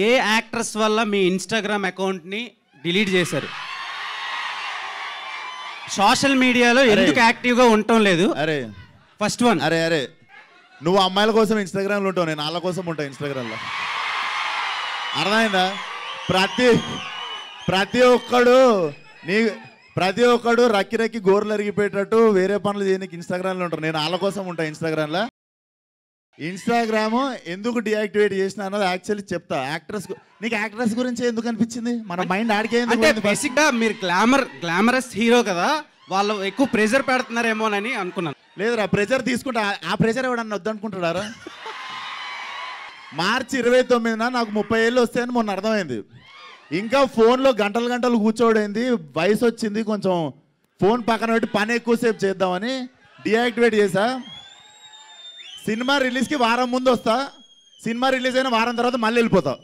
ఏ actress వల్ల మీ Instagram అకౌంట్ని delete చేశారు? సోషల్ మీడియాలో ఎందుకు యాక్టివ్గా ఉండటం లేదు? అరే ఫస్ట్ వన్. అరే నువ్వు అమ్మాయిల కోసం ఇన్స్టాగ్రామ్లో ఉంటావు, నేను వాళ్ళ కోసం ఉంటాను ఇన్స్టాగ్రామ్లో. అర్థమైందా? ప్రతి ఒక్కడు రక్కి గోర్లు అరిగిపోయేటట్టు వేరే పనులు చేయడానికి ఇన్స్టాగ్రామ్లో ఉంటారు, నేను వాళ్ళ కోసం ఉంటాను ఇన్స్టాగ్రామ్లో. ఇన్స్టాగ్రామ్ ఎందుకు డియాక్టివేట్ చేసిన అన్నది యాక్చువల్లీ చెప్తా. నీకు యాక్ట్రెస్ గురించి ఎందుకు అనిపించింది? మన మైండ్ ఆడికే. అంటే బేసిక్గా మీరు గ్లామరస్ హీరో కదా, వాళ్ళు ఎక్కువ ప్రెజర్ పెడుతున్నారేమోనని అనుకున్నాను. లేదురా, ప్రెజర్ తీసుకుంటా. ఆ ప్రెజర్ ఎవడన్నా వద్దనుకుంటాడారా? మార్చి 29న నాకు 30 ఏళ్ళు వస్తాయని మొన్న అర్థమైంది. ఇంకా ఫోన్లో గంటలు కూర్చోడైంది, వయసు వచ్చింది, కొంచెం ఫోన్ పక్కన పెట్టి పని ఎక్కువసేపు చేద్దామని డియాక్టివేట్ చేసా. సినిమా రిలీజ్కి వారం ముందు వస్తా, సినిమా రిలీజ్ అయిన వారం తర్వాత మళ్ళీ వెళ్ళిపోతా.